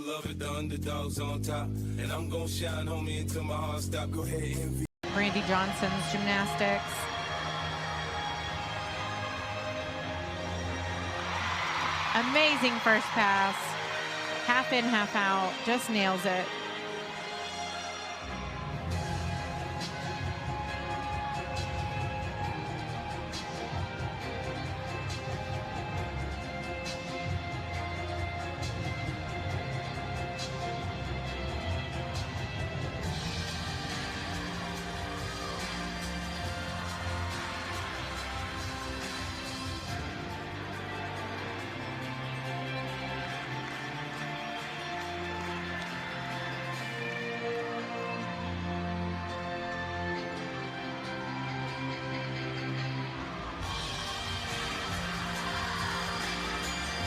love it, the underdogs on top. And I'm gonna shine, homie, until my heart stop. Go ahead, envy. Brandy Johnson's Gymnastics. Amazing first pass. Half in, half out. Just nails it.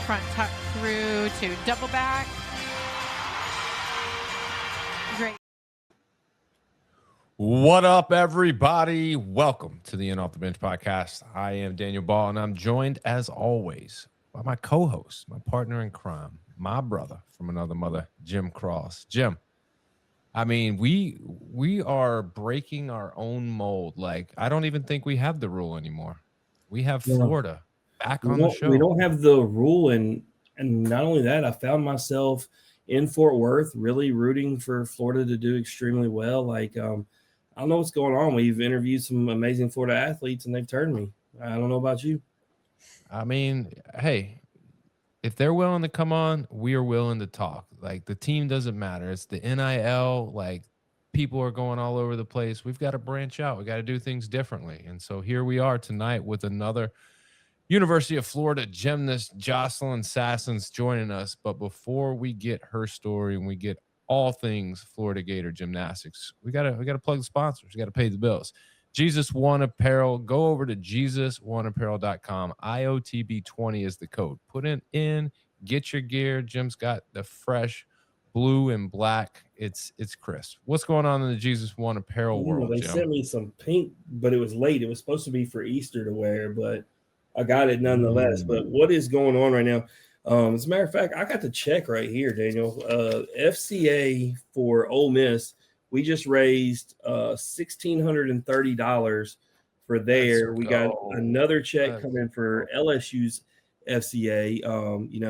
Front tuck through to double back. Great. What up, everybody? Welcome to the In Off the Bench podcast. I am Daniel Ball, and I'm joined, as always, by my co-host, my partner in crime, my brother from another mother, Jim Cross. Jim, I mean, we are breaking our own mold. Like, I don't even think we have the rule anymore. We have Florida back on the show. We don't have the rule, and not only that, I found myself in Fort Worth really rooting for Florida to do extremely well. Like, I don't know what's going on. We've interviewed some amazing Florida athletes, and they've turned me. I don't know about you. I mean, hey, if they're willing to come on, we are willing to talk. Like, the team doesn't matter. It's the NIL. Like, people are going all over the place. We've got to branch out. We got to do things differently. And so here we are tonight with another University of Florida gymnast, Jocelyn Sasson's joining us. But before we get her story and we get all things Florida Gator gymnastics, we gotta plug the sponsors. We gotta pay the bills. Jesus One Apparel. Go over to JesusOneApparel.com. IOTB 20 is the code. Put it in, get your gear. Jim's got the fresh blue and black. It's crisp. What's going on in the Jesus One Apparel world? They Jim? sent me some pink, but it was late. It was supposed to be for Easter to wear, but I got it nonetheless. But what is going on right now? As a matter of fact, I got the check right here, Daniel. FCA for Ole Miss, we just raised $1,630 for there. We got another check coming for LSU's FCA.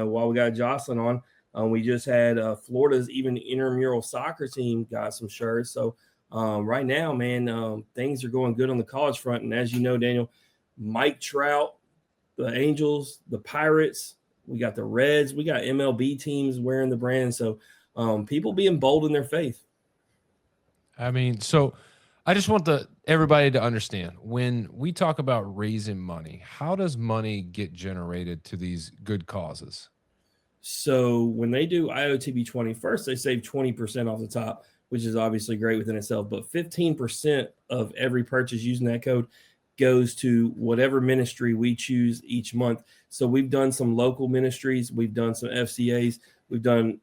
While we got Jocelyn on, we just had Florida's even intramural soccer team got some shirts. So right now, man, things are going good on the college front. And as you know, Daniel, Mike Trout, the Angels, the Pirates, we got the Reds, we got MLB teams wearing the brand. So people being bold in their faith. I mean, so I just want everybody to understand, when we talk about raising money, how does money get generated to these good causes? So when they do IOTB 20, first they save 20% off the top, which is obviously great within itself, but 15% of every purchase using that code goes to whatever ministry we choose each month. So we've done some local ministries, we've done some FCAs, we've done,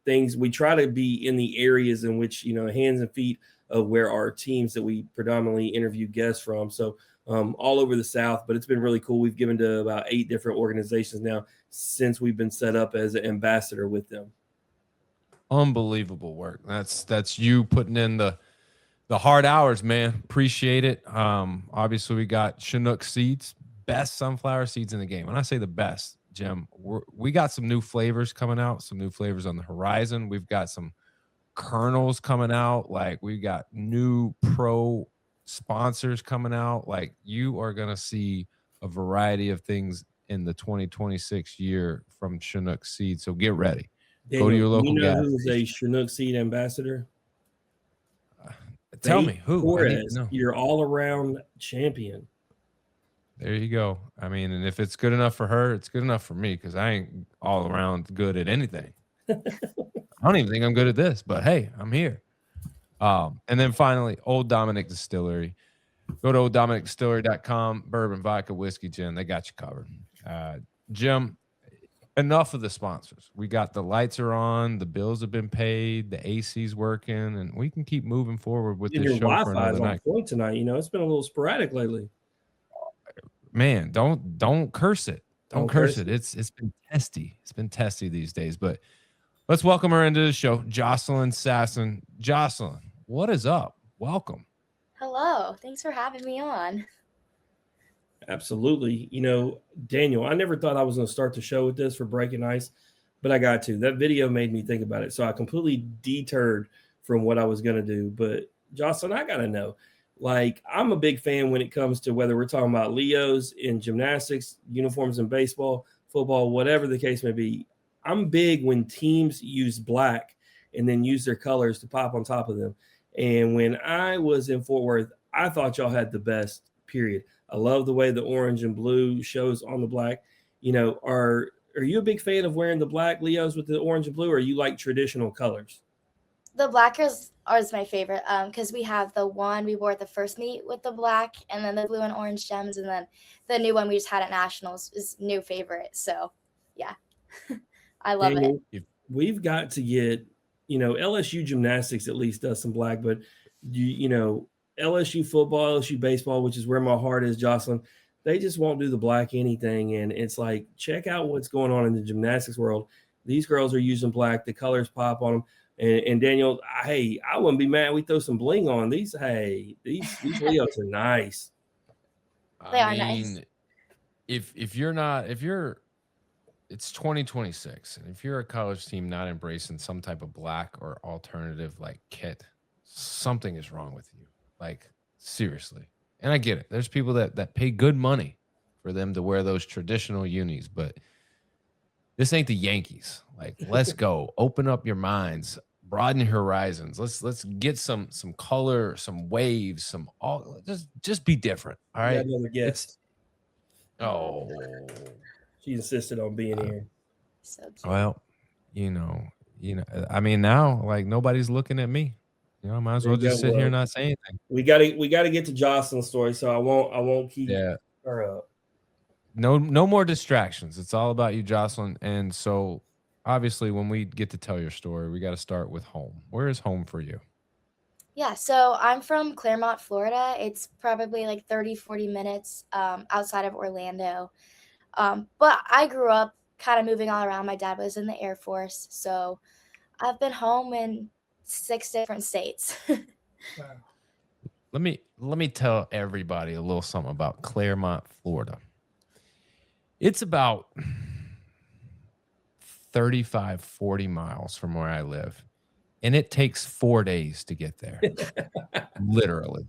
things. We try to be in the areas in which, hands and feet of where our teams that we predominantly interview guests from. So all over the South, but it's been really cool. We've given to about 8 different organizations now since we've been set up as an ambassador with them. Unbelievable work. That's you putting in the hard hours, man. Appreciate it. Obviously, we got Chinook seeds, best sunflower seeds in the game. When I say the best, Jim, we got some new flavors coming out, some new flavors on the horizon. We've got some kernels coming out. Like, we got new pro sponsors coming out. Like, you are going to see a variety of things in the 2026 year from Chinook seeds. So get ready. Daniel, go to your local gas who's station. a Chinook seed ambassador? Tell me who. Torres, your all-around champion. There you go. I mean, and if it's good enough for her, it's good enough for me, because I ain't all around good at anything. I don't even think I'm good at this, but hey, I'm here. And then finally, Old Dominic Distillery. Go to olddominic.distillery.com. Bourbon, vodka, whiskey, gin. They got you covered. Jim, enough of the sponsors. We got the lights are on, the bills have been paid, the AC's working, and we can keep moving forward with this show for another night. On point tonight. It's been a little sporadic lately. Man, don't curse it. Don't curse it. It's been testy. It's been testy these days. But Let's welcome her into the show, Jocelyn Sasson. Jocelyn, what is up? Welcome. Hello. Thanks for having me on. Absolutely. Daniel, I never thought I was going to start the show with this for Breaking Ice, but I got to. That video made me think about it. So I completely deterred from what I was going to do. But Jocelyn, I got to know, I'm a big fan when it comes to whether we're talking about Leos in gymnastics, uniforms in baseball, football, whatever the case may be. I'm big when teams use black and then use their colors to pop on top of them. And when I was in Fort Worth, I thought y'all had the best, period. I love the way the orange and blue shows on the black. Are you a big fan of wearing the black Leos with the orange and blue, or you like traditional colors? The black is my favorite because we have the one we wore at the first meet with the black and then the blue and orange gems. And then the new one we just had at Nationals is new favorite. So, yeah, I love it. We've got to get, LSU gymnastics at least does some black, but LSU football, LSU baseball, which is where my heart is, Jocelyn, they just won't do the black anything. And it's like, check out what's going on in the gymnastics world. These girls are using black. The colors pop on them. And Daniel, hey, I wouldn't be mad. We throw some bling on these. Hey, these Leos are nice. They are nice. If it's 2026, and if you're a college team not embracing some type of black or alternative like kit, something is wrong with you. Like, seriously. And I get it. There's people that pay good money for them to wear those traditional unis, but this ain't the Yankees. Like, let's go. Open up your minds, broaden your horizons. Let's get some color, some waves, just be different. All right. Another guest. Oh, she insisted on being here. So cute. Well, I mean, now like nobody's looking at me. I might as well just sit here and not say anything. We gotta get to Jocelyn's story, so I won't keep her up. No more distractions. It's all about you, Jocelyn. And so obviously when we get to tell your story, we got to start with home. Where is home for you? Yeah, so I'm from Claremont, Florida. It's probably like 30, 40 minutes outside of Orlando. But I grew up kind of moving all around. My dad was in the Air Force, so I've been home in 6 different states. Wow. Let me tell everybody a little something about Claremont, Florida. It's about 35, 40 miles from where I live, and it takes 4 days to get there. Literally.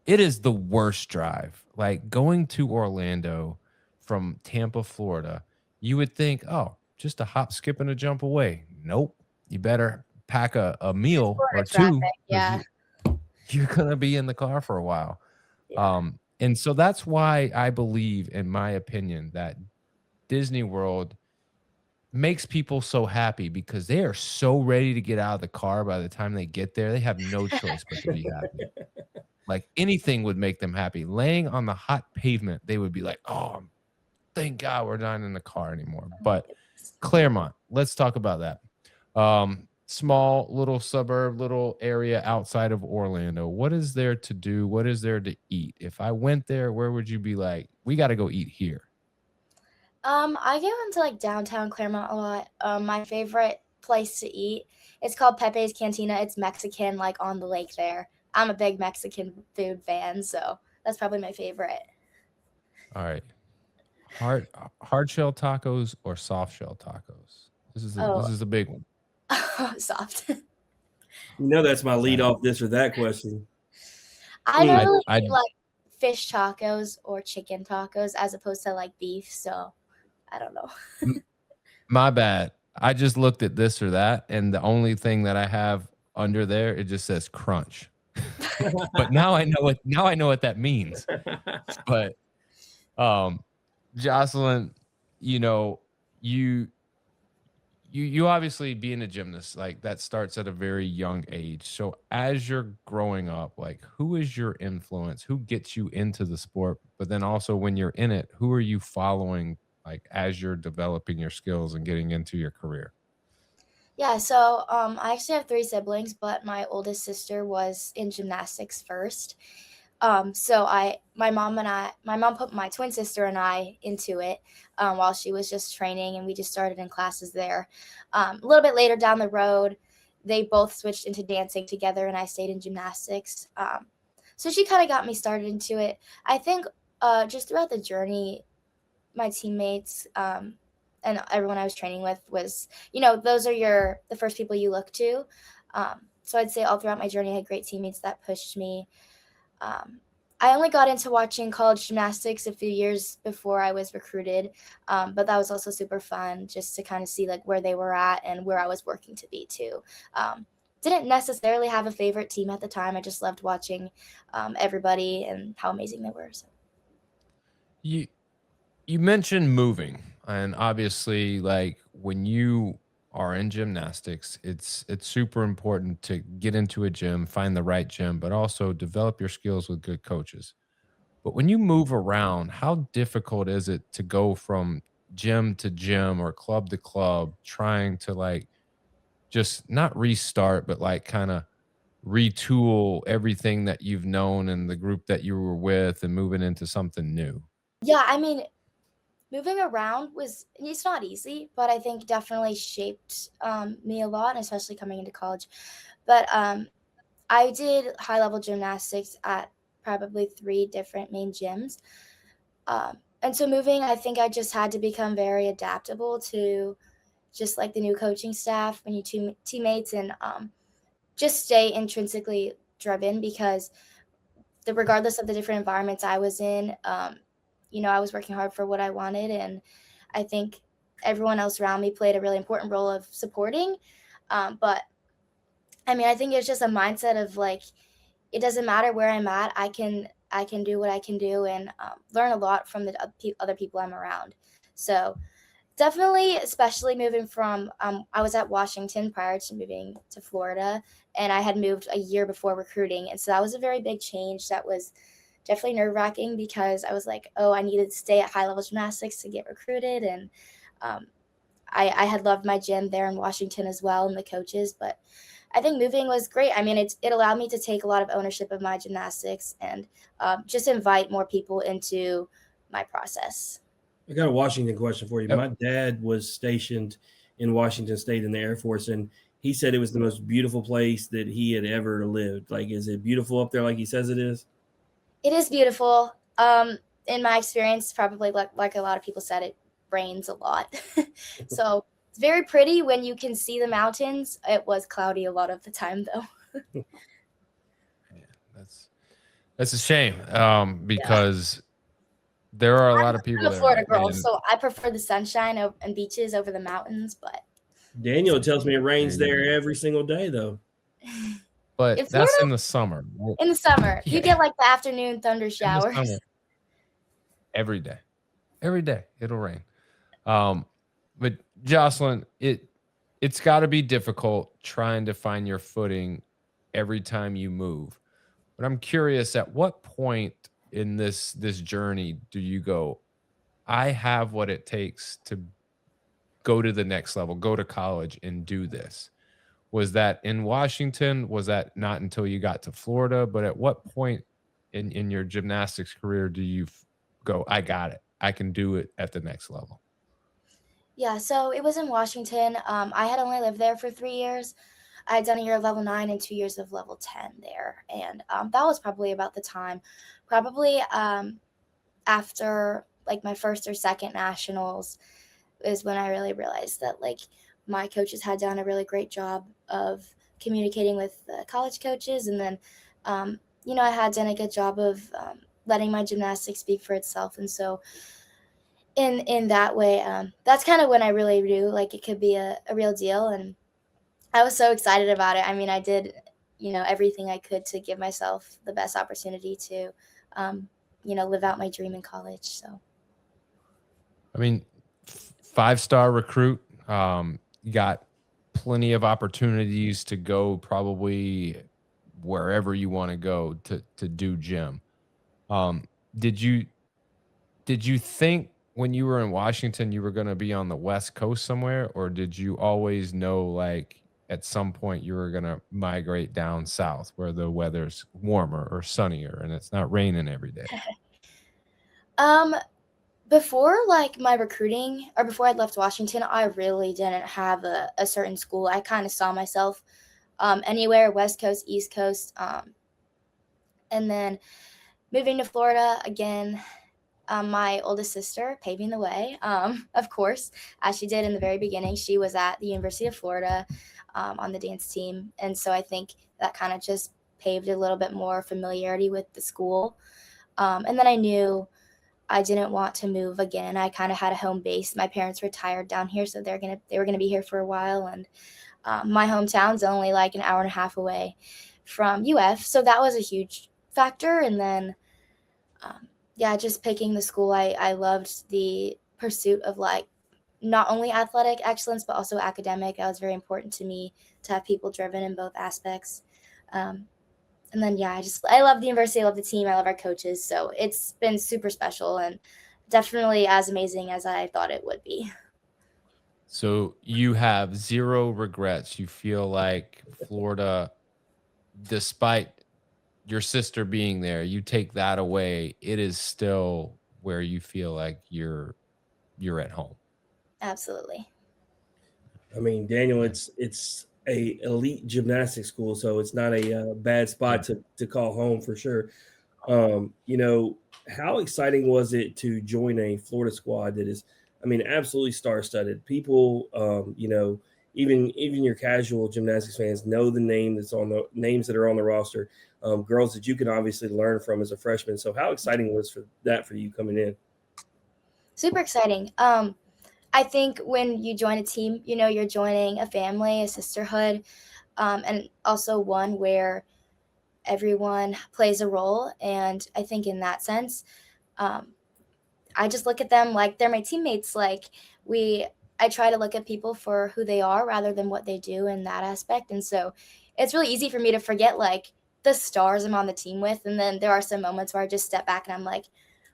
It is the worst drive. Like going to Orlando from Tampa, Florida, you would think, oh, just a hop, skip, and a jump away. Nope. You better pack a meal or two. Yeah. You're going to be in the car for a while. Yeah. And so that's why I believe, in my opinion, that Disney World makes people so happy because they are so ready to get out of the car by the time they get there. They have no choice but to be happy. Like anything would make them happy. Laying on the hot pavement, they would be like, oh, thank God we're not in the car anymore. But Claremont, let's talk about that. Small little suburb, little area outside of Orlando. What is there to do? What is there to eat? If I went there, where would you be like, we got to go eat here? I go into like downtown Claremont a lot. My favorite place to eat, it's called Pepe's Cantina. It's Mexican, like on the lake there. I'm a big Mexican food fan, so that's probably my favorite. All right. Hard shell tacos or soft shell tacos? This is a big one. Soft. That's my lead off this or that question. I normally eat like fish tacos or chicken tacos as opposed to like beef, so I don't know. My bad. I just looked at this or that, and the only thing that I have under there, it just says crunch. But now I know what that means. But Jocelyn, you obviously being a gymnast, like that starts at a very young age. So as you're growing up, like who is your influence? Who gets you into the sport? But then also when you're in it, who are you following like as you're developing your skills and getting into your career? Yeah, so I actually have 3 siblings, but my oldest sister was in gymnastics first. So my mom put my twin sister and I into it while she was just training, and we just started in classes there. A little bit later down the road, they both switched into dancing together, and I stayed in gymnastics. So she kind of got me started into it. I think just throughout the journey, my teammates and everyone I was training with was, those are the first people you look to. So I'd say all throughout my journey, I had great teammates that pushed me. I only got into watching college gymnastics a few years before I was recruited, but that was also super fun just to kind of see like where they were at and where I was working to be too. Didn't necessarily have a favorite team at the time. I just loved watching everybody and how amazing they were. So. You mentioned moving, and obviously, like when you are in gymnastics, it's super important to get into a gym, find the right gym, but also develop your skills with good coaches. But when you move around, how difficult is it to go from gym to gym or club to club, trying to like just not restart, but like kind of retool everything that you've known and the group that you were with and moving into something new? Yeah, I mean, moving around it's not easy, but I think definitely shaped me a lot, especially coming into college. But I did high level gymnastics at probably 3 different main gyms. And so moving, I think I just had to become very adaptable to just like the new coaching staff, my new teammates, and just stay intrinsically driven because regardless of the different environments I was in, I was working hard for what I wanted. And I think everyone else around me played a really important role of supporting. But I mean, I think it's just a mindset of like, it doesn't matter where I'm at. I can do what I can do and learn a lot from the other people I'm around. So definitely, especially moving from, I was at Washington prior to moving to Florida, and I had moved a year before recruiting. And so that was a very big change. That was definitely nerve-wracking because I was like, oh, I needed to stay at high-level gymnastics to get recruited. And I had loved my gym there in Washington as well and the coaches. But I think moving was great. I mean, it allowed me to take a lot of ownership of my gymnastics and just invite more people into my process. I got a Washington question for you. Yep. My dad was stationed in Washington State in the Air Force, and he said it was the most beautiful place that he had ever lived. Like, is it beautiful up there like he says it is? It is beautiful. In my experience, probably like a lot of people said, it rains a lot. So it's very pretty when you can see the mountains. It was cloudy a lot of the time, though. Yeah, that's a shame because there are a lot of people I'm a there. Florida girl, and- so I prefer the sunshine and beaches over the mountains. But Daniel tells me it rains there every single day, though. But in that's Florida, in the summer. in the summer, you Yeah. get like the afternoon thunder In the showers. summer. Every day it'll rain. But Jocelyn, it's got to be difficult trying to find your footing every time you move. But I'm curious, at what point in this journey do you go, I have what it takes to go to the next level, go to college and do this? Was that in Washington? Was that not until you got to Florida? But at what point in your gymnastics career do you go, I got it, I can do it at the next level? Yeah, so it was in Washington. I had only lived there for 3 years. I had done a year of level 9 and 2 years of level 10 there. And that was probably about the time, probably after like my first or second nationals is when I really realized that like my coaches had done a really great job of communicating with the college coaches. And then, I had done a good job of letting my gymnastics speak for itself. And so in that way, that's kind of when I really knew like it could be a real deal. And I was so excited about it. I mean, I did, everything I could to give myself the best opportunity to, live out my dream in college. So, I mean, 5-star recruit, you got plenty of opportunities to go probably wherever you want to go to do gym. Did you think when you were in Washington you were going to be on the West Coast somewhere, or did you always know like, at some point you were going to migrate down south where the weather's warmer or sunnier and it's not raining every day? Before like my recruiting or before I left Washington, I really didn't have a certain school. I kind of saw myself anywhere, West Coast, East Coast. And then moving to Florida again, my oldest sister paving the way, of course, as she did in the very beginning. She was at the University of Florida on the dance team. And so I think that kind of just paved a little bit more familiarity with the school. And then I knew I didn't want to move again. I kind of had a home base. My parents retired down here, so they were gonna be here for a while. And my hometown's only like an hour and a half away from UF, so that was a huge factor. And then, yeah, just picking the school, I loved the pursuit of like not only athletic excellence but also academic. That was very important to me to have people driven in both aspects. And then, yeah, I love the university. I love the team. I love our coaches. So it's been super special and definitely as amazing as I thought it would be. So you have zero regrets. You feel like Florida, despite your sister being there, you take that away, it is still where you feel like you're at home. Absolutely. I mean, Daniel, it's a elite gymnastics school, so it's not a bad spot to call home for sure. You know, how exciting was it to join a Florida squad that is, I mean, absolutely star-studded? People, you know, even your casual gymnastics fans know the names that are on the roster, girls that you can obviously learn from as a freshman. So how exciting was for you coming in? Super exciting. I think when you join a team, you know, you're joining a family, a sisterhood, and also one where everyone plays a role. And I think in that sense, I just look at them like they're my teammates. Like I try to look at people for who they are rather than what they do in that aspect. And so it's really easy for me to forget like the stars I'm on the team with. And then there are some moments where I just step back and I'm like,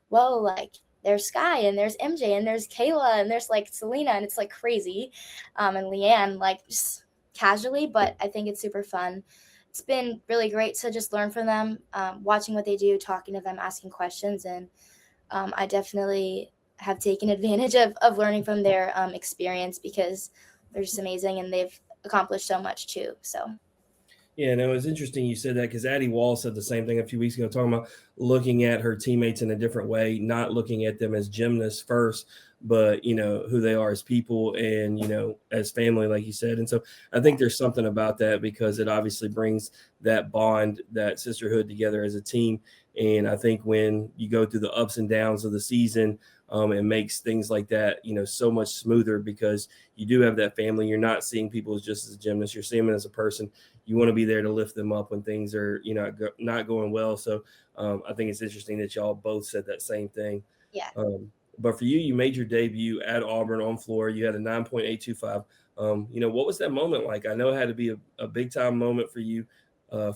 whoa, like there's Sky and there's MJ and there's Kayla and there's like Selena and it's like crazy. And Leanne, like just casually, but I think it's super fun. It's been really great to just learn from them, watching what they do, talking to them, asking questions. And I definitely have taken advantage of learning from their experience because they're just amazing and they've accomplished so much too. So. Yeah, no, it's interesting you said that because Addie Wall said the same thing a few weeks ago, talking about looking at her teammates in a different way, not looking at them as gymnasts first, but, you know, who they are as people and, you know, as family, like you said. And so I think there's something about that because it obviously brings that bond, that sisterhood together as a team. And I think when you go through the ups and downs of the season, it makes things like that, you know, so much smoother because you do have that family. You're not seeing people as just as a gymnast. You're seeing them as a person. You want to be there to lift them up when things are, you know, not going well. So I think it's interesting that y'all both said that same thing. Yeah. But for you, you made your debut at Auburn on floor. You had a 9.825. You know, what was that moment like? I know it had to be a big time moment for you,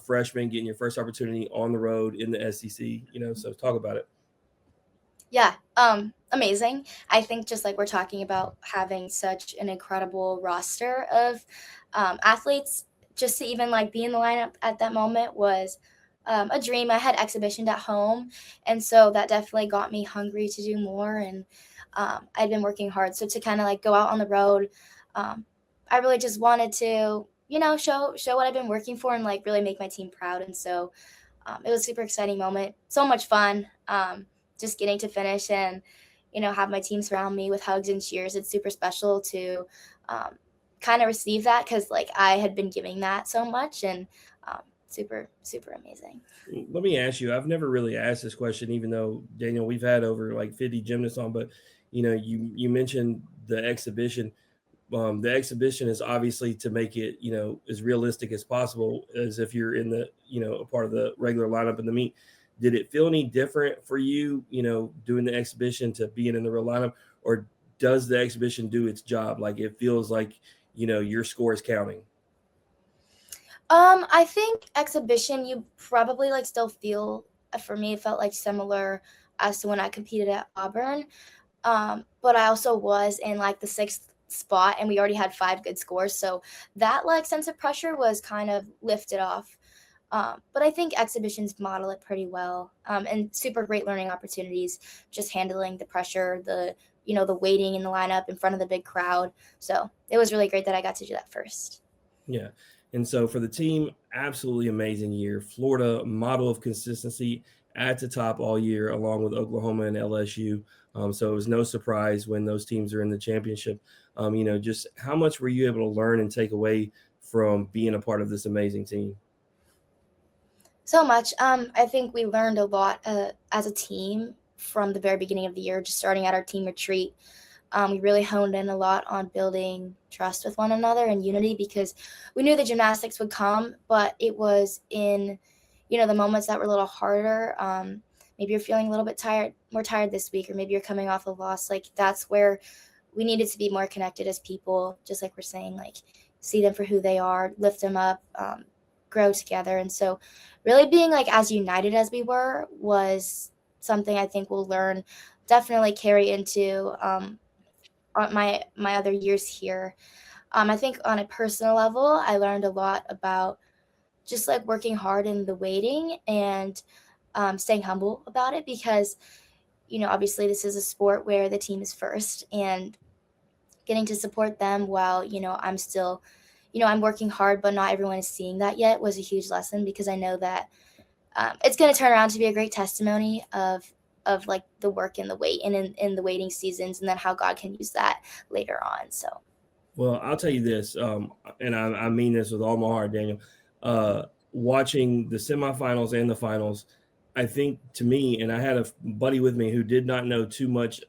freshman, getting your first opportunity on the road in the SEC, you know, so talk about it. Yeah, amazing. I think just like we're talking about having such an incredible roster of athletes, just to even like be in the lineup at that moment was a dream. I had exhibitioned at home, and so that definitely got me hungry to do more. And I'd been working hard, so to kind of like go out on the road, I really just wanted to, you know, show what I've been working for and like really make my team proud. And so it was a super exciting moment, so much fun. Just getting to finish and, you know, have my team surround me with hugs and cheers. It's super special to kind of receive that because, like, I had been giving that so much and super, super amazing. Let me ask you, I've never really asked this question, even though, Daniel, we've had over like 50 gymnasts on, but, you know, you mentioned the exhibition. The exhibition is obviously to make it, you know, as realistic as possible as if you're in the, you know, a part of the regular lineup in the meet. Did it feel any different for you, you know, doing the exhibition to being in the real lineup, or does the exhibition do its job? Like it feels like, you know, your score is counting. I think exhibition, you probably like still feel, for me, it felt like similar as to when I competed at Auburn. But I also was in like the spot, and we already had 5 good scores. So that like sense of pressure was kind of lifted off. But I think exhibitions model it pretty well, and super great learning opportunities, just handling the pressure, the waiting in the lineup in front of the big crowd. So it was really great that I got to do that first. Yeah. And so for the team, absolutely amazing year. Florida, model of consistency at the top all year, along with Oklahoma and LSU. So it was no surprise when those teams are in the championship. Just how much were you able to learn and take away from being a part of this amazing team? So much. I think we learned a lot as a team from the very beginning of the year, just starting at our team retreat. We really honed in a lot on building trust with one another and unity, because we knew the gymnastics would come, but it was in, the moments that were a little harder. Maybe you're feeling a little bit more tired this week, or maybe you're coming off a loss. Like, that's where we needed to be more connected as people, just like we're saying, like, see them for who they are, lift them up, grow together. And so really being like as united as we were was something I think we'll definitely carry into my other years here. I think on a personal level, I learned a lot about just like working hard in the waiting and staying humble about it, because, obviously this is a sport where the team is first, and getting to support them while, I'm still, I'm working hard, but not everyone is seeing that yet, was a huge lesson, because I know that it's going to turn around to be a great testimony of like the work and the wait and in the waiting seasons, and then how God can use that later on. So, well, I'll tell you this, and I mean this with all my heart, Daniel. Watching the semifinals and the finals, I think, to me, and I had a buddy with me who did not know too much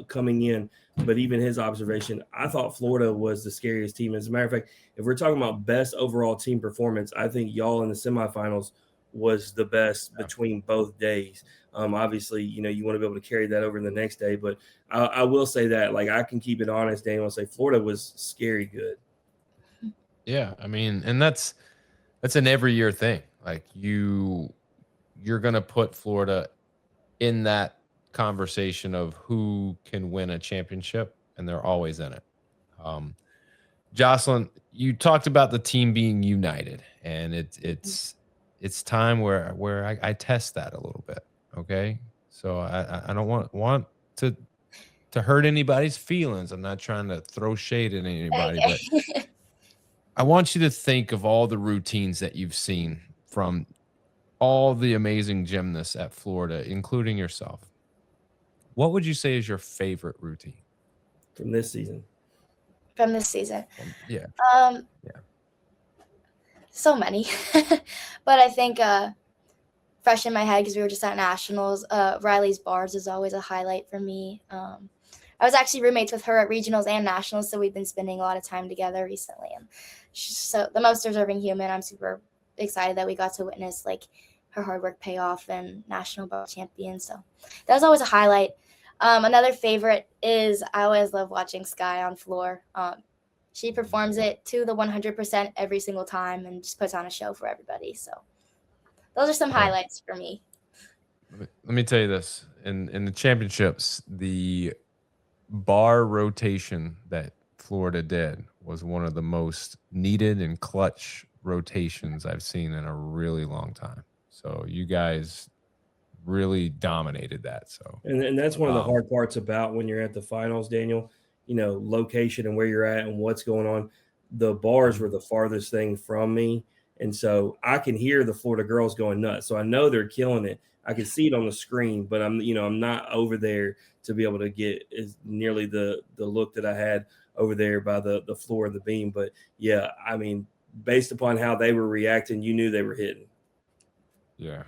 coming in, but even his observation, I thought Florida was the scariest team. As a matter of fact, if we're talking about best overall team performance, I think y'all in the semifinals was the best between both days. Obviously, you want to be able to carry that over in the next day, but I will say that, like, I can keep it honest, Daniel, and say Florida was scary good. Yeah, I mean, and that's an every year thing. Like, you're gonna put Florida in that conversation of who can win a championship, and they're always in it. Jocelyn, you talked about the team being united, and it's time where I test that a little bit. Okay, so I don't want to hurt anybody's feelings. I'm not trying to throw shade at anybody, okay. but I want you to think of all the routines that you've seen from all the amazing gymnasts at Florida, including yourself. What would you say is your favorite routine from this season? Yeah. So many, but I think fresh in my head, because we were just at nationals, Riley's bars is always a highlight for me. I was actually roommates with her at regionals and nationals, so we've been spending a lot of time together recently. And she's so the most deserving human. I'm super excited that we got to witness like her hard work pay off and national bar champion. So that was always a highlight. Another favorite is I always love watching Sky on floor. She performs it to the 100% every single time and just puts on a show for everybody. So those are some highlights for me. Let me tell you this. In the championships, the bar rotation that Florida did was one of the most needed and clutch rotations I've seen in a really long time. So you guys really dominated that. So and that's one of the hard parts about when you're at the finals, Daniel, location and where you're at and what's going on. The bars were the farthest thing from me, and so I can hear the Florida girls going nuts. So I know they're killing it. I can see it on the screen, but I'm not over there to be able to get as nearly the look that I had over there by the floor of the beam. But yeah, I mean, based upon how they were reacting, you knew they were hitting. Yeah.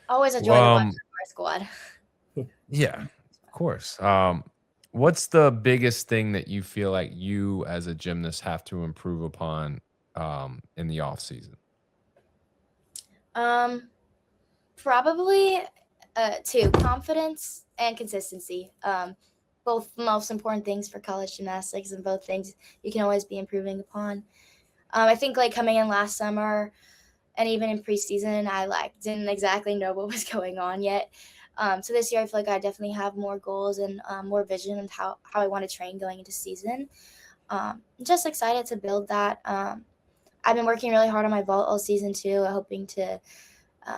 Always a joy to watch our squad. Yeah, of course. What's the biggest thing that you feel like you as a gymnast have to improve upon in the off season? Probably two: confidence and consistency. Both the most important things for college gymnastics, and both things you can always be improving upon. I think like coming in last summer and even in preseason, I didn't exactly know what was going on yet. So this year, I feel like I definitely have more goals and more vision of how I want to train going into season. Just excited to build that. I've been working really hard on my vault all season too, hoping to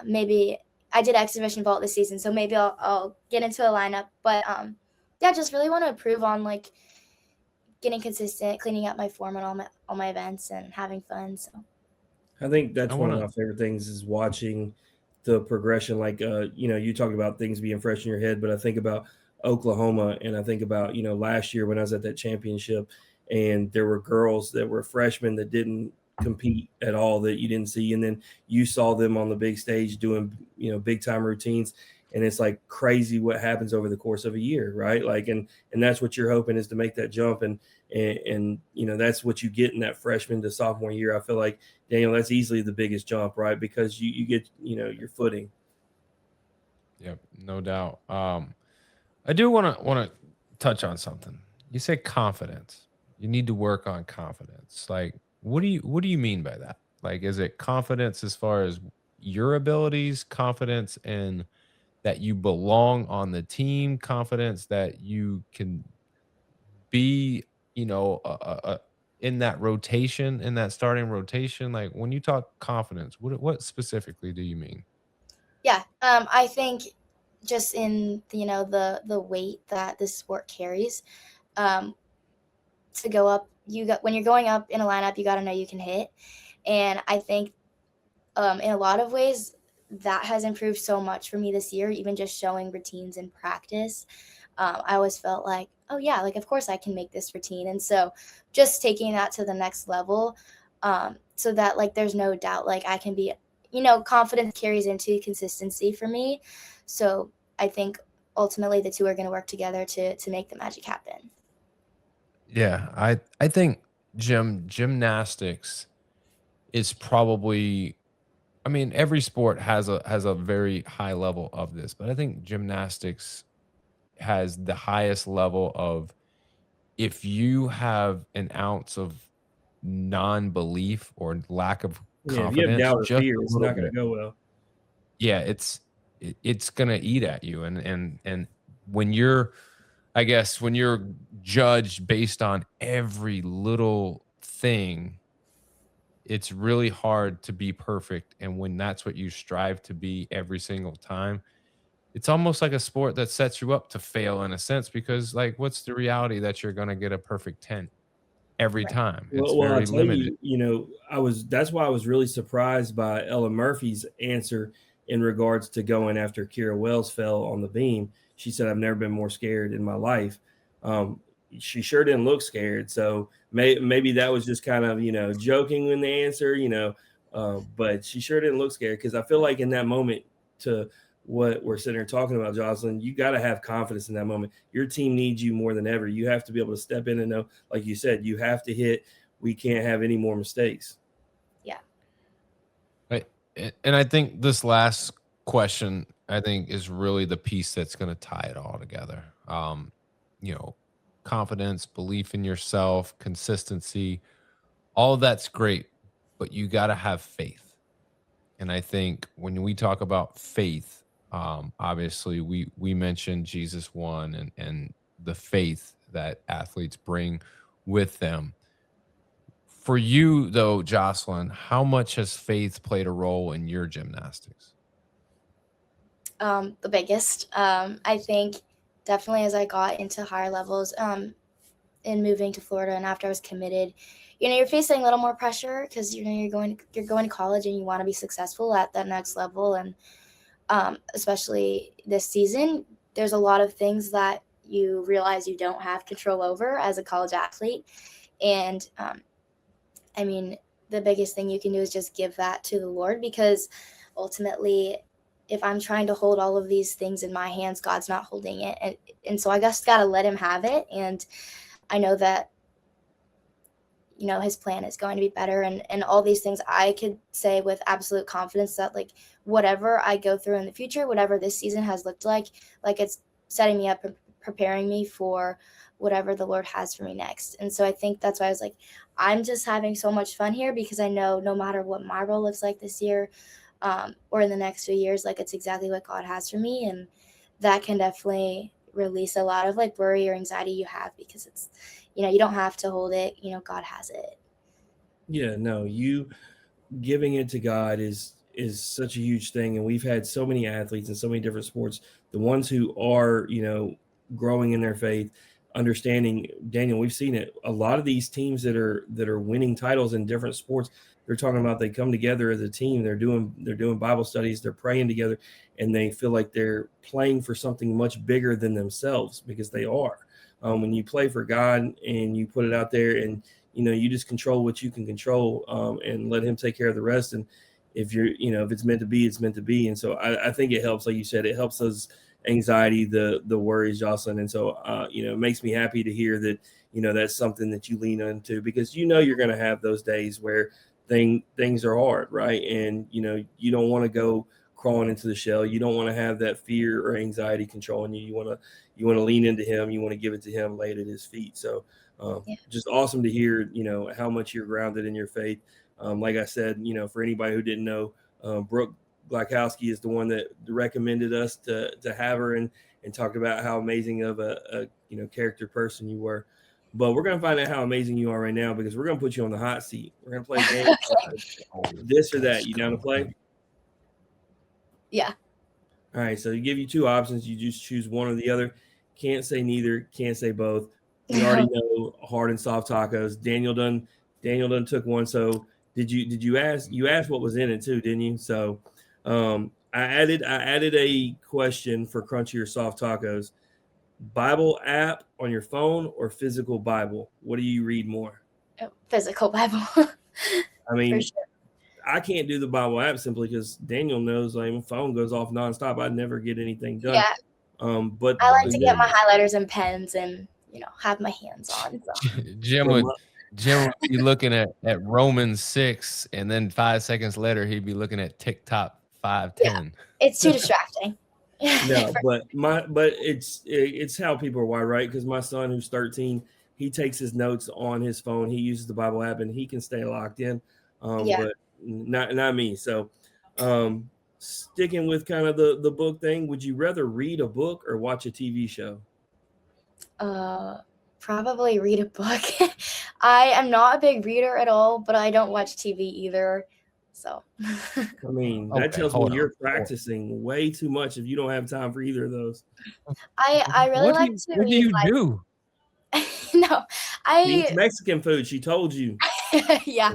maybe I did exhibition vault this season, so maybe I'll get into a lineup. But yeah, just really want to improve on like getting consistent, cleaning up my form and all my events and having fun. So I think that's I one of wanna my favorite things is watching the progression. Like, you talk about things being fresh in your head, but I think about Oklahoma and I think about, last year when I was at that championship and there were girls that were freshmen that didn't compete at all that you didn't see. And then you saw them on the big stage doing, big time routines. And it's like crazy what happens over the course of a year, right? Like, and that's what you're hoping is to make that jump. And that's what you get in that freshman to sophomore year. I feel like, Daniel, that's easily the biggest jump, right? Because you get, your footing. Yep, no doubt. I do want to touch on something. You say confidence. You need to work on confidence. Like, what do you mean by that? Like, is it confidence as far as your abilities, confidence in that you belong on the team, confidence that you can be, in that rotation, in that starting rotation? Like, when you talk confidence, what specifically do you mean? yeah, I think just in the weight that this sport carries, um, to go up, when you're going up in a lineup, you got to know you can hit, and I think in a lot of ways that has improved so much for me this year. Even just showing routines in practice, I always felt like, oh yeah, like of course I can make this routine, and so just taking that to the next level, so that like there's no doubt, like I can be, confidence carries into consistency for me. So I think ultimately the two are going to work together to make the magic happen. Yeah, I think gymnastics is probably, I mean, every sport has a very high level of this, but I think gymnastics has the highest level of, if you have an ounce of non-belief or lack of Yeah, if you have confidence, doubt or just fear, a it's little not going to bit, go well. yeah, it's gonna eat at you. And when you're, I guess, when you're judged based on every little thing, it's really hard to be perfect. And when that's what you strive to be every single time, it's almost like a sport that sets you up to fail in a sense, because like, what's the reality that you're going to get a perfect 10 every Right. time? It's Well, I'll very tell limited. you, that's why I was really surprised by Ella Murphy's answer in regards to going after Kira Wells fell on the beam. She said, I've never been more scared in my life. Um, she sure didn't look scared. So maybe that was just kind of, joking in the answer, but she sure didn't look scared, because I feel like in that moment, to what we're sitting here talking about, Jocelyn, you got to have confidence in that moment. Your team needs you more than ever. You have to be able to step in and know, like you said, you have to hit. We can't have any more mistakes. Yeah. Right. And I think this last question, I think, is really the piece that's going to tie it all together. You know, confidence, belief in yourself, consistency, all that's great, but you got to have faith. And I think when we talk about faith, obviously we mentioned Jesus won, and the faith that athletes bring with them. For you though, Jocelyn, how much has faith played a role in your gymnastics? The biggest, I think definitely as I got into higher levels, in moving to Florida and after I was committed, you're facing a little more pressure because you're going to college and you want to be successful at that next level. And especially this season, there's a lot of things that you realize you don't have control over as a college athlete. And I mean, the biggest thing you can do is just give that to the Lord, because ultimately, if I'm trying to hold all of these things in my hands, God's not holding it. And so I just got to let him have it. And I know that, his plan is going to be better, and all these things I could say with absolute confidence that like whatever I go through in the future, whatever this season has looked like it's setting me up and preparing me for whatever the Lord has for me next. And so I think that's why I was like, I'm just having so much fun here, because I know no matter what my role looks like this year, or in the next few years, like it's exactly what God has for me. And that can definitely release a lot of like worry or anxiety you have, because you don't have to hold it. God has it. Yeah, no, you giving it to God is such a huge thing, and we've had so many athletes in so many different sports, the ones who are growing in their faith, understanding. Daniel, we've seen it, a lot of these teams that are winning titles in different sports, they're talking about they come together as a team, they're doing Bible studies, they're praying together, and they feel like they're playing for something much bigger than themselves, because they are. When you play for God and you put it out there, and you just control what you can control, and let him take care of the rest. And if if it's meant to be, it's meant to be. And so I think it helps, like you said, it helps those anxiety, the worries, Jocelyn. And so, it makes me happy to hear that, that's something that you lean into, because, you're going to have those days where things are hard. Right. And, you don't want to go crawling into the shell. You don't want to have that fear or anxiety controlling you. You want to lean into him. You want to give it to him, lay it at his feet. So, just awesome to hear, how much you're grounded in your faith. Like I said, for anybody who didn't know, Brooke Glakowski is the one that recommended us to have her, and talked about how amazing of a character person you were. But we're going to find out how amazing you are right now, because we're going to put you on the hot seat. We're going to play a game. This or that. You down to play? Yeah. All right. So you give you two options. You just choose one or the other. Can't say neither. Can't say both. We already know hard and soft tacos. Daniel done took one. So did you ask? You asked what was in it too, didn't you? So I added a question for crunchy or soft tacos. Bible app on your phone or physical Bible? What do you read more? Physical Bible. I mean, For sure. I can't do the Bible app simply because Daniel knows, like, my phone goes off nonstop. I never get anything done. Yeah. But I like to get my highlighters and pens and have my hands on. So. Jim would be looking at Romans 6, and then 5 seconds later he'd be looking at TikTok 5:10. Yeah, it's too distracting. No, but it's how people are wired, right? Because my son, who's 13, he takes his notes on his phone. He uses the Bible app, and he can stay locked in. But not me. So, sticking with kind of the book thing, would you rather read a book or watch a TV show? Probably read a book. I am not a big reader at all, but I don't watch TV either. So I mean, that tells me you're practicing way too much if you don't have time for either of those. I really like to read. What do you do? No, She eats Mexican food. She told you. Yeah.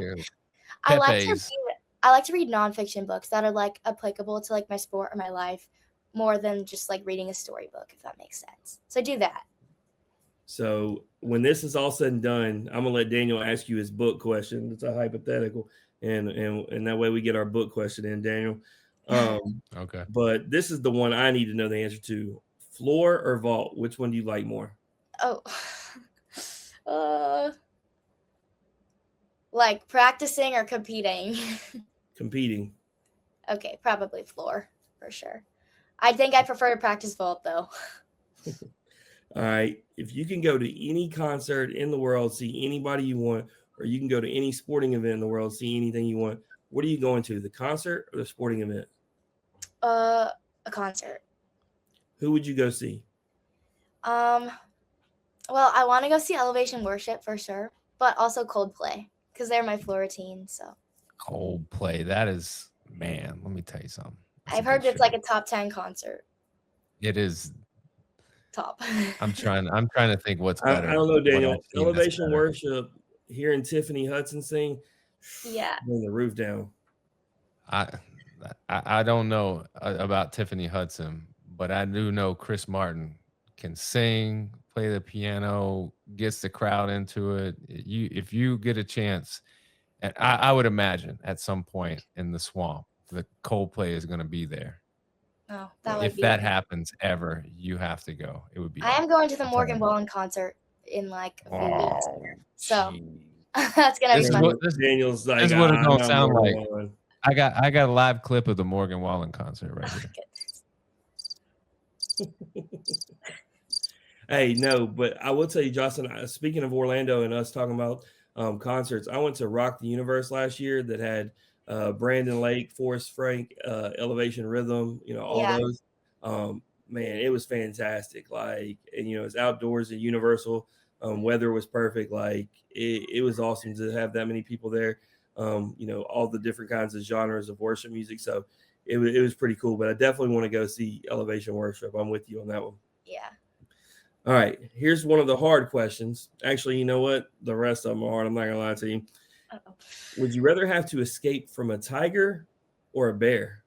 I like to read nonfiction books that are like applicable to like my sport or my life, more than just like reading a storybook, if that makes sense. So I do that. So when this is all said and done, I'm gonna let Daniel ask you his book question. It's a hypothetical, and that way we get our book question in, Daniel. Okay. But this is the one I need to know the answer to. Floor or vault? Which one do you like more? Oh, like practicing or competing? Competing. Okay, probably floor for sure. I think I prefer to practice vault though. All right. If you can go to any concert in the world, see anybody you want, or you can go to any sporting event in the world, see anything you want, what are you going to? The concert or the sporting event? A concert. Who would you go see? Well, I want to go see Elevation Worship for sure, but also Coldplay because they're my Florida team. So Coldplay, that is, man, let me tell you something. I've heard it's like a top 10 concert. It is top. I'm trying to think what's better. I don't know, Daniel. Elevation Worship, hearing Tiffany Hudson sing. Yeah. Bring the roof down. I don't know about Tiffany Hudson, but I do know Chris Martin can sing, play the piano, gets the crowd into it. If you get a chance, and I would imagine at some point in the swamp, the Coldplay is going to be there. Oh, if that happens ever, you have to go. It would be. I am going to the Morgan Wallen concert in like a few weeks. So that's gonna be fun. Daniel's like, this is what it's gonna sound like. I got a live clip of the Morgan Wallen concert right here. Hey, no, but I will tell you, Jocelyn, speaking of Orlando and us talking about concerts, I went to Rock the Universe last year that had Brandon Lake, Forrest Frank, Elevation Rhythm, all those. Man, it was fantastic. Like, and it's outdoors at Universal. Weather was perfect. Like it was awesome to have that many people there. All the different kinds of genres of worship music. So it was pretty cool. But I definitely want to go see Elevation Worship. I'm with you on that one. Yeah. All right. Here's one of the hard questions. Actually, you know what? The rest of them are hard. I'm not gonna lie to you. Uh-oh. Would you rather have to escape from a tiger or a bear?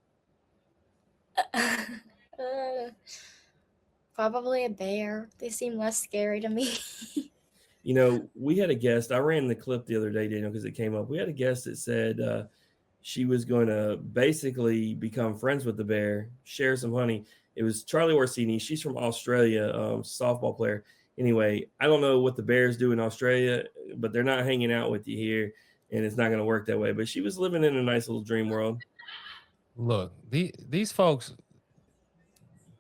Probably a bear. They seem less scary to me. We had a guest. I ran the clip the other day, Daniel, because it came up. We had a guest that said she was going to basically become friends with the bear, share some honey. It was Charlie Orsini. She's from Australia, softball player. Anyway, I don't know what the Bears do in Australia, but they're not hanging out with you here, and it's not going to work that way. But she was living in a nice little dream world. Look, these folks,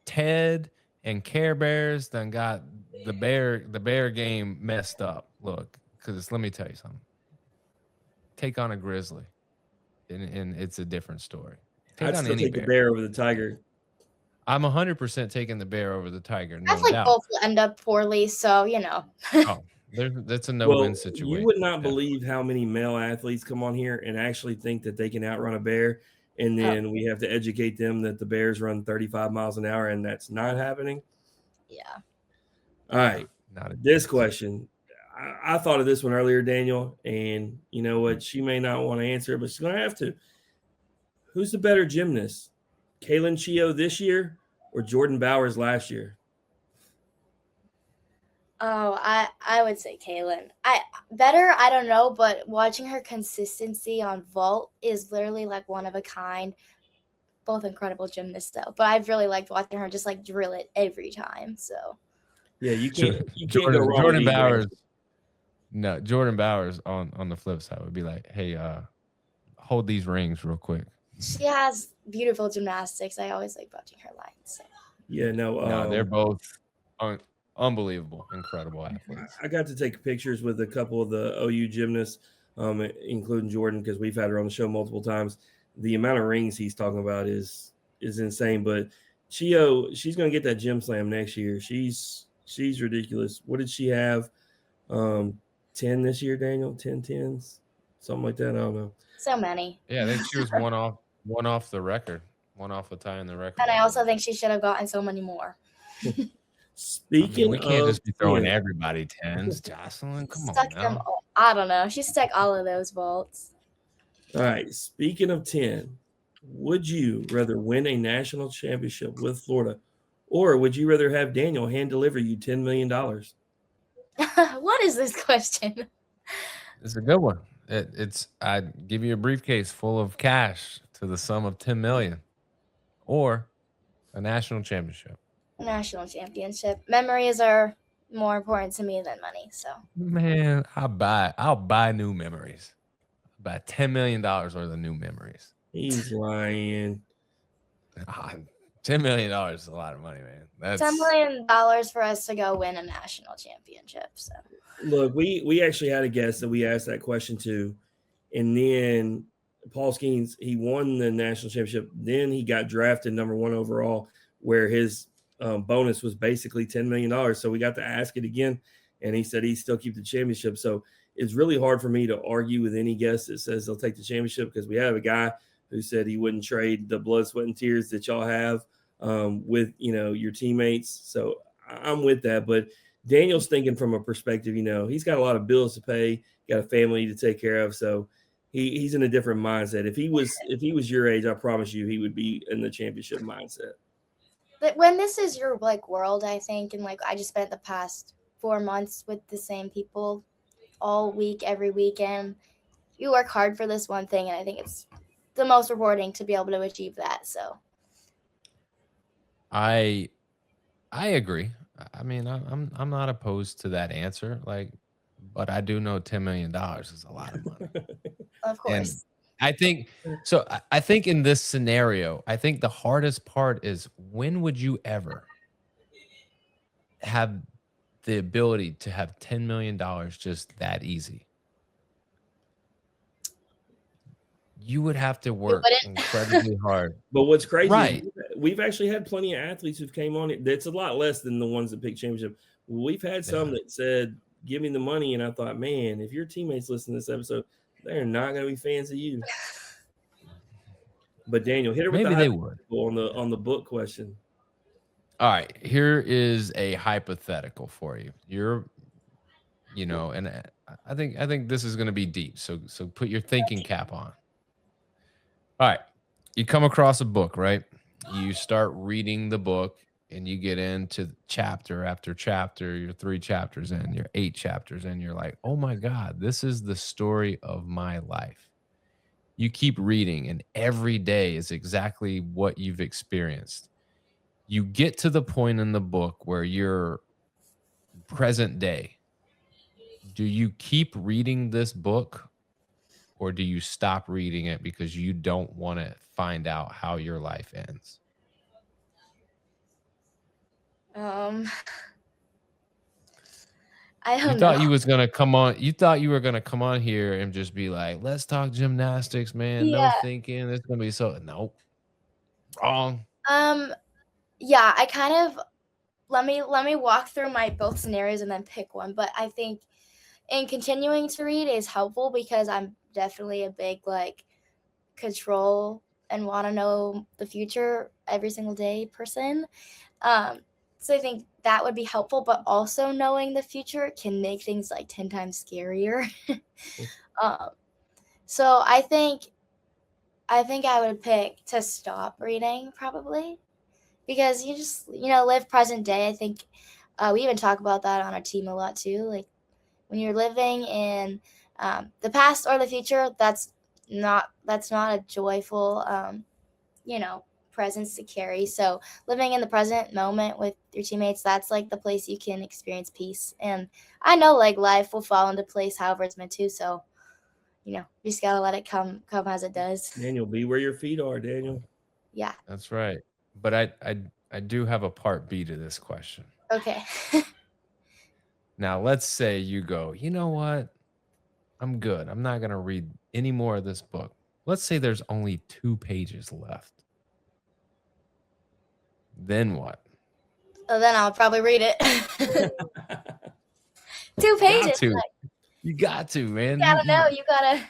Ted and Care Bears, done got the bear game messed up. Look, because let me tell you something. Take on a grizzly, and it's a different story. I'd still take the bear over the tiger. I'm 100% taking the bear over the tiger. No I feel like doubt. both will end up poorly, so That's a no-win situation. You would not believe how many male athletes come on here and actually think that they can outrun a bear, and then we have to educate them that the bears run 35 miles an hour, and that's not happening. Yeah. All right. This question, I thought of this one earlier, Daniel, and you know what? She may not want to answer it, but she's going to have to. Who's the better gymnast? Kaylin Chio this year or Jordan Bowers last year? Oh, I would say Kaylin. I don't know, but watching her consistency on vault is literally like one of a kind. Both incredible gymnasts though, but I've really liked watching her just like drill it every time. So yeah, you can't go wrong. Jordan Bowers. No, Jordan Bowers on the flip side would be like, hey, hold these rings real quick. She has beautiful gymnastics. I always like watching her lines. So. Yeah, no, they're both unbelievable, incredible athletes. I got to take pictures with a couple of the OU gymnasts, including Jordan, because we've had her on the show multiple times. The amount of rings he's talking about is insane. But Chio, she's going to get that gym slam next year. She's ridiculous. What did she have? 10 this year, Daniel? 10 tens? Something like that. I don't know. So many. Yeah, I think she was one off the record. One off of tying the record. And I also think she should have gotten so many more. Speaking we can't just be throwing everybody tens. Jocelyn, come on now. I don't know. She stuck all of those vaults. All right. Speaking of 10, would you rather win a national championship with Florida, or would you rather have Daniel hand deliver you $10 million? What is this question? It's a good one. I'd give you a briefcase full of cash to the sum of $10 million, or a national championship. National championship. Memories are more important to me than money. So man, I'll buy new memories. I'll buy $10 million worth of new memories. He's lying. $10 million is a lot of money, man. That's $10 million for us to go win a national championship. So look, we actually had a guest that we asked that question to, and then Paul Skeens, he won the national championship. Then he got drafted number 1 overall, where his bonus was basically $10 million. So we got to ask it again, and he said he still keep the championship. So it's really hard for me to argue with any guest that says they'll take the championship, because we have a guy who said he wouldn't trade the blood, sweat, and tears that y'all have with your teammates. So I'm with that. But Daniel's thinking from a perspective, he's got a lot of bills to pay, got a family to take care of. So he's in a different mindset. If he was your age, I promise you he would be in the championship mindset. But when this is your world, I think, and I just spent the past 4 months with the same people all week, every weekend. You work hard for this one thing, and I think it's the most rewarding to be able to achieve that. So I agree. I mean, I'm not opposed to that answer. But I do know $10 million is a lot of money. Of course. And I think in this scenario, I think the hardest part is, when would you ever have the ability to have $10 million just that easy? You would have to work incredibly hard. But what's crazy, right? We've actually had plenty of athletes who've came on it. That's a lot less than the ones that pick championship. We've had some that said give me the money. And I thought, man, if your teammates listen to this episode, they're not going to be fans of you. But Daniel, hit her with Maybe the they would. on the book question. All right, here is a hypothetical for you. And I think this is going to be deep. So put your thinking cap on. All right, you come across a book, right? You start reading the book, and you get into chapter after chapter. You're 3 chapters in, you're 8 chapters in. You're like, oh my God, this is the story of my life. You keep reading, and every day is exactly what you've experienced. You get to the point in the book where you're present day. Do you keep reading this book, or do you stop reading it because you don't want to find out how your life ends? I don't You know. thought you was gonna come on. You thought you were gonna come on here and just be like, "Let's talk gymnastics, man. No Yeah. thinking. It's gonna be so." Nope. Wrong. Yeah, I kind of let me walk through my both scenarios and then pick one. But I think in continuing to read is helpful because I'm definitely a big like control and want to know the future every single day person. So I think that would be helpful, but also knowing the future can make things like 10 times scarier. So I think I would pick to stop reading probably because you just, live present day. I think we even talk about that on our team a lot too. Like when you're living in the past or the future, that's not a joyful, presence to carry. So living in the present moment with your teammates, that's like the place you can experience peace. And I know like life will fall into place however it's meant to. So, you just gotta let it come as it does. Daniel, be where your feet are, Daniel. Yeah. That's right. But I do have a part B to this question. Okay. Now, let's say you go, you know what? I'm good. I'm not going to read any more of this book. Let's say there's only 2 pages left. Then what? So then I'll probably read it. 2 pages. You got to, man. You gotta know. You gotta.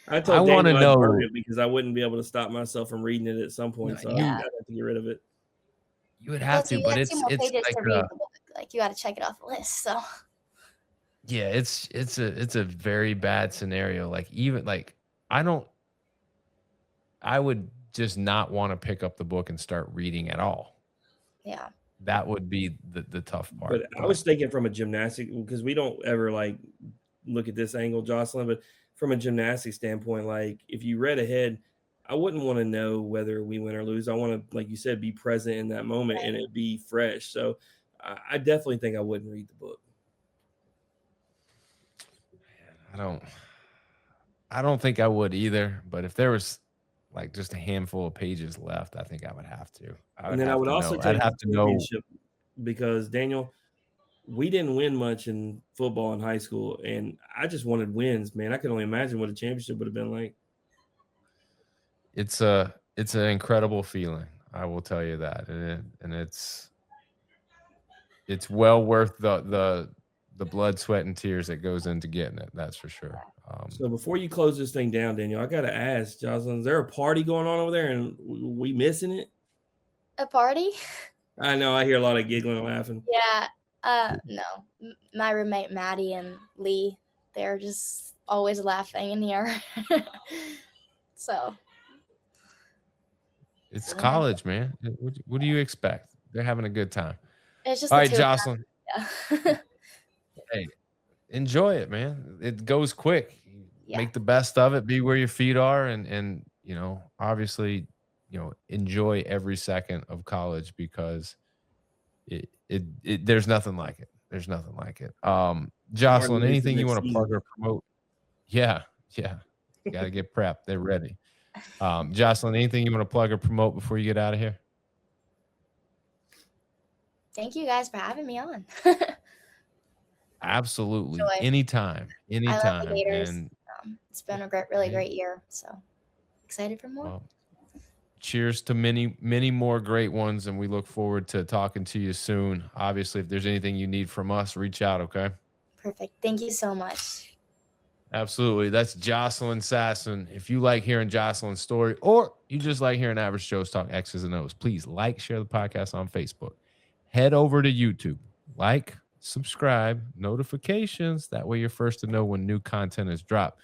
I told wanna Daniel I'd know. burn it because I wouldn't be able to stop myself from reading it at some point. So Yeah. I'd have to get rid of it. You would have to, but it's 2 more pages like to read the book. Like you gotta check it off the list. So. yeah, it's a very bad scenario. Like even like I would just not want to pick up the book and start reading at all. Yeah. That would be the tough part. But I was thinking from a gymnastic, because we don't ever like look at this angle, Jocelyn, but from a gymnastic standpoint, like if you read ahead, I wouldn't want to know whether we win or lose. I want to, like you said, be present in that moment and it be fresh. So I definitely think I wouldn't read the book. I don't think I would either. But if there was like just a handful of pages left, I think I would have to. And then I would also take the championship because, Daniel, we didn't win much in football in high school, and I just wanted wins, man. I could only imagine what a championship would have been like. It's an incredible feeling. I will tell you that, and it's well worth the blood, sweat, and tears that goes into getting it. That's for sure. So before you close this thing down, Daniel, I got to ask, Jocelyn, is there a party going on over there, and we missing it? A party? I know. I hear a lot of giggling and laughing. Yeah. No. My roommate Maddie and Lee, they're just always laughing in here. So. It's college, man. What do you expect? They're having a good time. It's just all right, Jocelyn. Yeah. Hey, enjoy it, man. It goes quick. Yeah. Make the best of it. Be where your feet are, and obviously, enjoy every second of college because there's nothing like it. There's nothing like it. Jocelyn, anything you want to plug or promote? Yeah. You got to get prepped. They're ready. Jocelyn, anything you want to plug or promote before you get out of here? Thank you guys for having me on. Absolutely. Joy. Anytime. I love the Gators. And it's been a really great year. So excited for more. Well, cheers to many, many more great ones. And we look forward to talking to you soon. Obviously, if there's anything you need from us, reach out. Okay. Perfect. Thank you so much. Absolutely. That's Jocelyn Sasson. If you like hearing Jocelyn's story or you just like hearing Average Joe's talk X's and O's, please like, share the podcast on Facebook. Head over to YouTube. Like, subscribe, notifications. That way you're first to know when new content is dropped.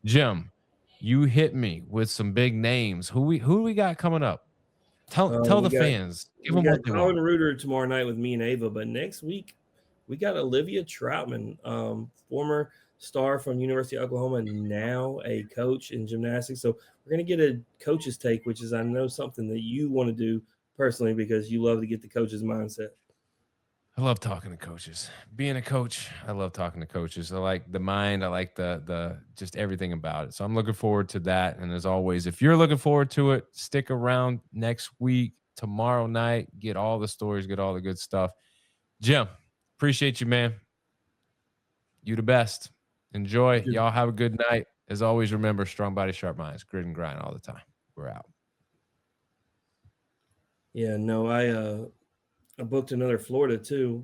Jim, you hit me with some big names. Who we got coming up? Tell the fans. Give them what they Colin want. Reuter tomorrow night with me and Ava, but next week we got Olivia Troutman, former star from University of Oklahoma, now a coach in gymnastics. So we're going to get a coach's take, which is, I know, something that you want to do personally because you love to get the coach's mindset. I love talking to coaches. Being a coach, I love talking to coaches. I like the mind. I like the just everything about it. So I'm looking forward to that. And as always, if you're looking forward to it, stick around next week, tomorrow night, get all the stories, get all the good stuff. Jim, appreciate you, man. You the best. Enjoy. Y'all have a good night. As always, remember, strong body, sharp minds, grit and grind all the time. We're out. Yeah, no, I booked another Florida too.